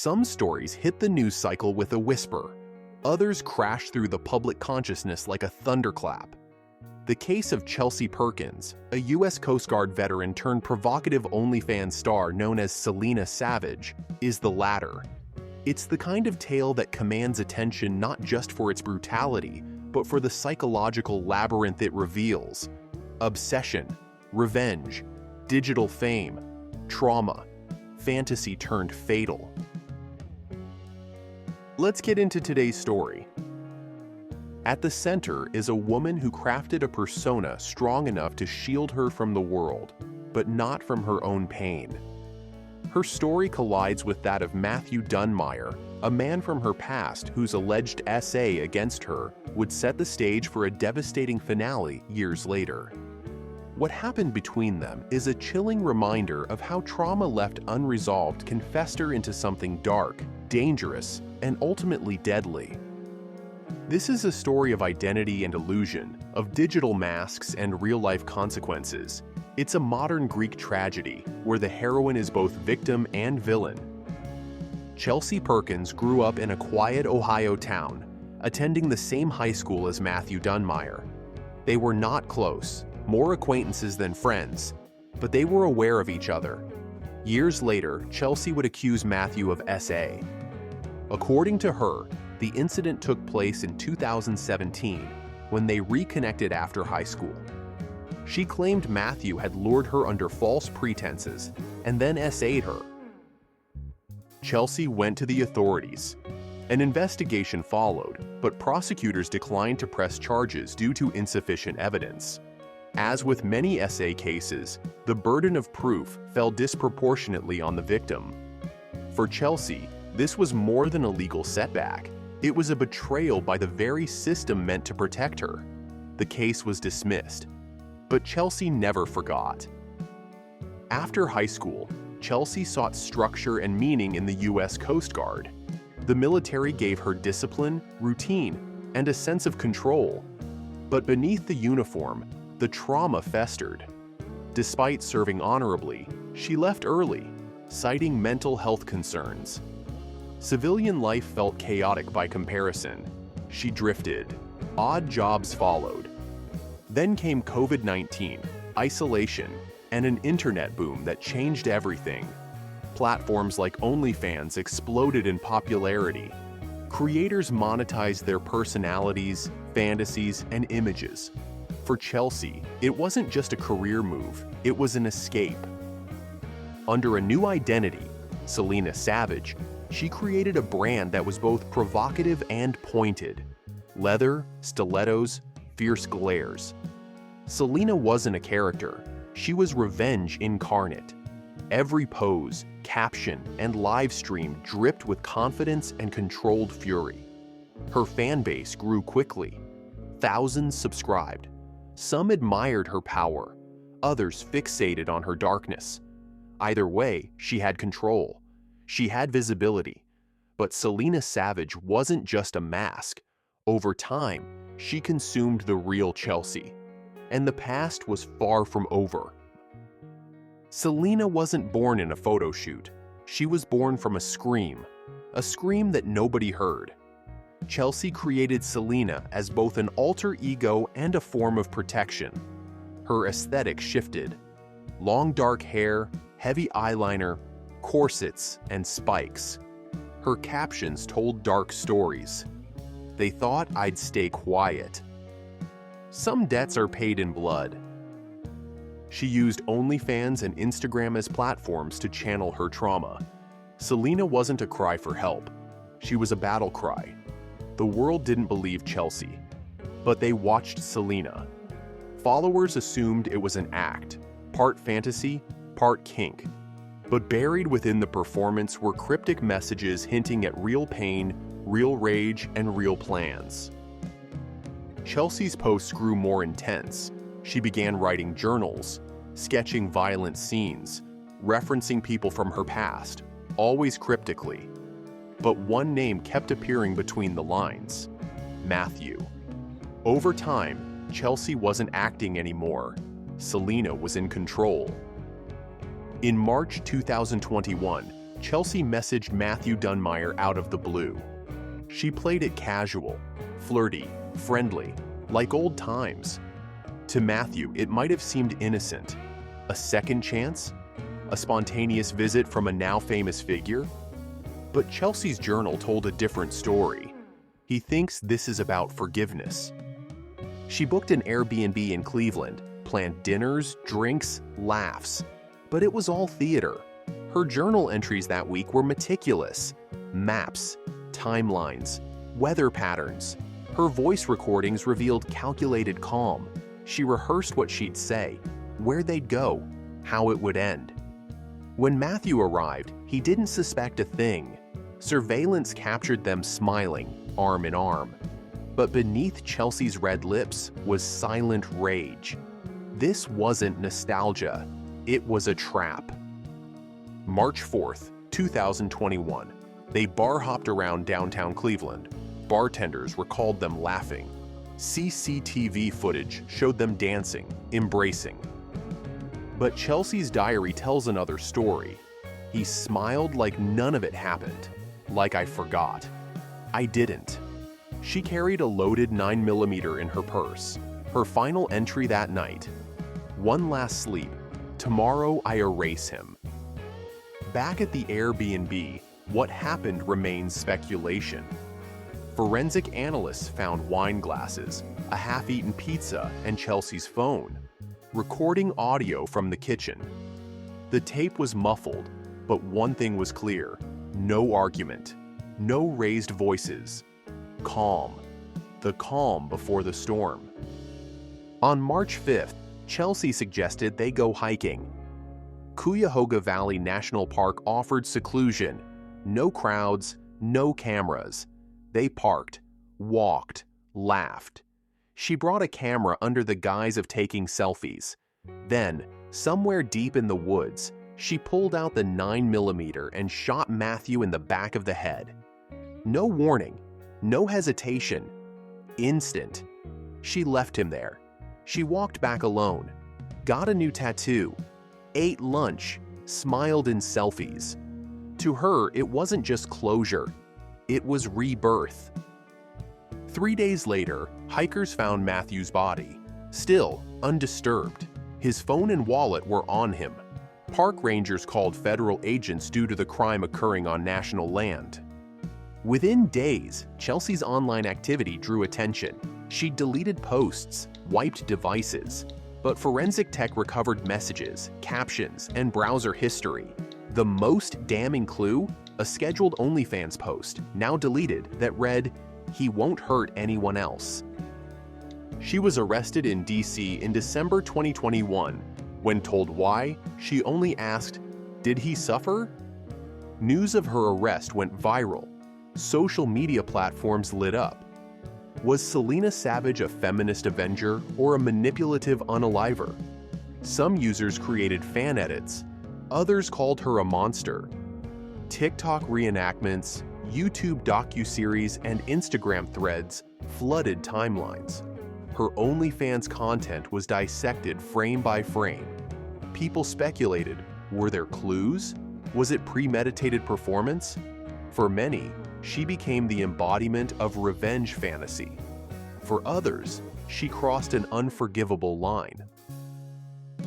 Some stories hit the news cycle with a whisper. Others crash through the public consciousness like a thunderclap. The case of Chelsea Perkins, a U.S. Coast Guard veteran turned provocative OnlyFans star known as Selena Savage, is the latter. It's the kind of tale that commands attention not just for its brutality, but for the psychological labyrinth it reveals. Obsession, revenge, digital fame, trauma, fantasy turned fatal. Let's get into today's story. At the center is a woman who crafted a persona strong enough to shield her from the world, but not from her own pain. Her story collides with that of Matthew Dunmire, a man from her past whose alleged essay against her would set the stage for a devastating finale years later. What happened between them is a chilling reminder of how trauma left unresolved can fester into something dark, dangerous, and ultimately deadly. This is a story of identity and illusion, of digital masks and real-life consequences. It's a modern Greek tragedy where the heroine is both victim and villain. Chelsea Perkins grew up in a quiet Ohio town, attending the same high school as Matthew Dunmire. They were not close, more acquaintances than friends, but they were aware of each other. Years later, Chelsea would accuse Matthew of SA. According to her, the incident took place in 2017 when they reconnected after high school. She claimed Matthew had lured her under false pretenses and then SA'd her. Chelsea went to the authorities. An investigation followed, but prosecutors declined to press charges due to insufficient evidence. As with many SA cases, the burden of proof fell disproportionately on the victim. For Chelsea, this was more than a legal setback. It was a betrayal by the very system meant to protect her. The case was dismissed, but Chelsea never forgot. After high school, Chelsea sought structure and meaning in the U.S. Coast Guard. The military gave her discipline, routine, and a sense of control. But beneath the uniform, the trauma festered. Despite serving honorably, she left early, citing mental health concerns. Civilian life felt chaotic by comparison. She drifted. Odd jobs followed. Then came COVID-19, isolation, and an internet boom that changed everything. Platforms like OnlyFans exploded in popularity. Creators monetized their personalities, fantasies, and images. For Chelsea, it wasn't just a career move, it was an escape. Under a new identity, Selena Savage, she created a brand that was both provocative and pointed. Leather, stilettos, fierce glares. Selena wasn't a character, she was revenge incarnate. Every pose, caption, and live stream dripped with confidence and controlled fury. Her fan base grew quickly. Thousands subscribed. Some admired her power, others fixated on her darkness. Either way, she had control. She had visibility. But Selena Savage wasn't just a mask. Over time, she consumed the real Chelsea. And the past was far from over. Selena wasn't born in a photo shoot. She was born from a scream that nobody heard. Chelsea created Selena as both an alter ego and a form of protection. Her aesthetic shifted. Long dark hair, heavy eyeliner, corsets, and spikes. Her captions told dark stories. They thought I'd stay quiet. Some debts are paid in blood. She used OnlyFans and Instagram as platforms to channel her trauma. Selena wasn't a cry for help. She was a battle cry. The world didn't believe Chelsea, but they watched Selena. Followers assumed it was an act, part fantasy, part kink. But buried within the performance were cryptic messages hinting at real pain, real rage, and real plans. Chelsea's posts grew more intense. She began writing journals, sketching violent scenes, referencing people from her past, always cryptically. But one name kept appearing between the lines: Matthew. Over time, Chelsea wasn't acting anymore. Selena was in control. In March 2021, Chelsea messaged Matthew Dunmire out of the blue. She played it casual, flirty, friendly, like old times. To Matthew, it might have seemed innocent. A second chance? A spontaneous visit from a now famous figure? But Chelsea's journal told a different story. He thinks this is about forgiveness. She booked an Airbnb in Cleveland, planned dinners, drinks, laughs. But it was all theater. Her journal entries that week were meticulous. Maps, timelines, weather patterns. Her voice recordings revealed calculated calm. She rehearsed what she'd say, where they'd go, how it would end. When Matthew arrived, he didn't suspect a thing. Surveillance captured them smiling, arm in arm. But beneath Chelsea's red lips was silent rage. This wasn't nostalgia. It was a trap. March 4th, 2021. They bar-hopped around downtown Cleveland. Bartenders recalled them laughing. CCTV footage showed them dancing, embracing. But Chelsea's diary tells another story. He smiled like none of it happened, like I forgot. I didn't. She carried a loaded 9mm in her purse. Her final entry that night: one last sleep. Tomorrow I erase him. Back at the Airbnb, what happened remains speculation. Forensic analysts found wine glasses, a half-eaten pizza, and Chelsea's phone, recording audio from the kitchen. The tape was muffled, but one thing was clear: no argument, no raised voices. Calm. The calm before the storm. On March 5th, Chelsea suggested they go hiking. Cuyahoga Valley National Park offered seclusion. No crowds, no cameras. They parked, walked, laughed. She brought a camera under the guise of taking selfies. Then, somewhere deep in the woods, she pulled out the 9mm and shot Matthew in the back of the head. No warning, no hesitation. Instant. She left him there. She walked back alone, got a new tattoo, ate lunch, smiled in selfies. To her, it wasn't just closure, it was rebirth. 3 days later, hikers found Matthew's body, still undisturbed. His phone and wallet were on him. Park rangers called federal agents due to the crime occurring on national land. Within days, Chelsea's online activity drew attention. She deleted posts, wiped devices, but forensic tech recovered messages, captions, and browser history. The most damning clue? A scheduled OnlyFans post, now deleted, that read, "He won't hurt anyone else." She was arrested in DC in December 2021. When told why, she only asked, "Did he suffer?" News of her arrest went viral. Social media platforms lit up. Was Selena Savage a feminist avenger or a manipulative unaliver? Some users created fan edits. Others called her a monster. TikTok reenactments, YouTube docuseries, and Instagram threads flooded timelines. Her OnlyFans content was dissected frame by frame. People speculated, were there clues? Was it premeditated performance? For many, she became the embodiment of revenge fantasy. For others, she crossed an unforgivable line.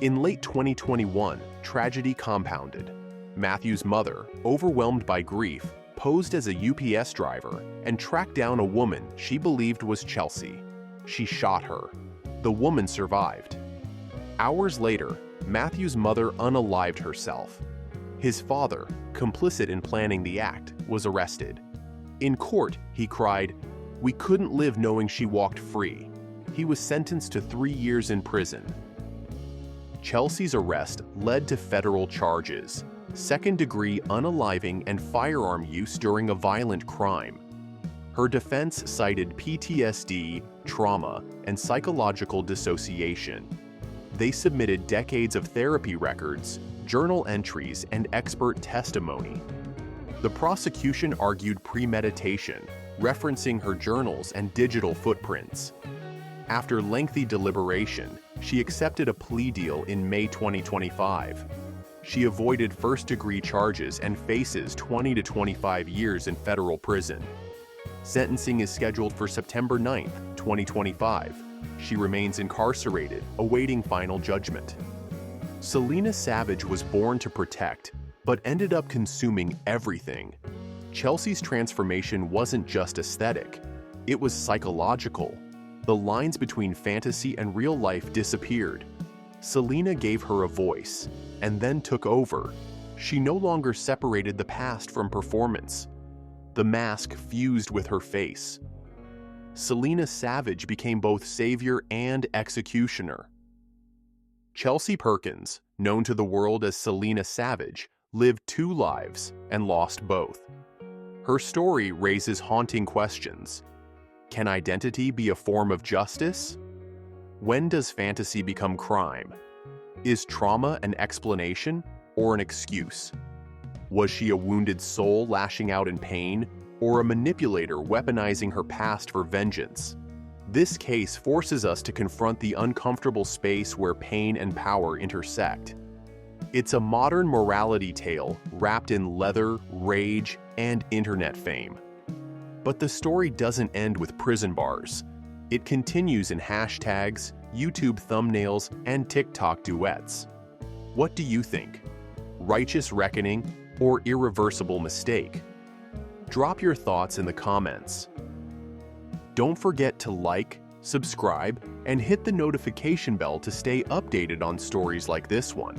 In late 2021, tragedy compounded. Matthew's mother, overwhelmed by grief, posed as a UPS driver and tracked down a woman she believed was Chelsea. She shot her. The woman survived. Hours later, Matthew's mother unalived herself. His father, complicit in planning the act, was arrested. In court, he cried, "We couldn't live knowing she walked free." He was sentenced to 3 years in prison. Chelsea's arrest led to federal charges: second-degree unaliving and firearm use during a violent crime. Her defense cited PTSD, trauma, and psychological dissociation. They submitted decades of therapy records, journal entries, and expert testimony. The prosecution argued premeditation, referencing her journals and digital footprints. After lengthy deliberation, she accepted a plea deal in May 2025. She avoided first-degree charges and faces 20 to 25 years in federal prison. Sentencing is scheduled for September 9, 2025. She remains incarcerated, awaiting final judgment. Selena Savage was born to protect, but ended up consuming everything. Chelsea's transformation wasn't just aesthetic, it was psychological. The lines between fantasy and real life disappeared. Selena gave her a voice, and then took over. She no longer separated the past from performance. The mask fused with her face. Selena Savage became both savior and executioner. Chelsea Perkins, known to the world as Selena Savage, lived two lives and lost both. Her story raises haunting questions. Can identity be a form of justice? When does fantasy become crime? Is trauma an explanation or an excuse? Was she a wounded soul lashing out in pain, or a manipulator weaponizing her past for vengeance? This case forces us to confront the uncomfortable space where pain and power intersect. It's a modern morality tale wrapped in leather, rage, and internet fame. But the story doesn't end with prison bars. It continues in hashtags, YouTube thumbnails, and TikTok duets. What do you think? Righteous reckoning or irreversible mistake? Drop your thoughts in the comments. Don't forget to like, subscribe, and hit the notification bell to stay updated on stories like this one.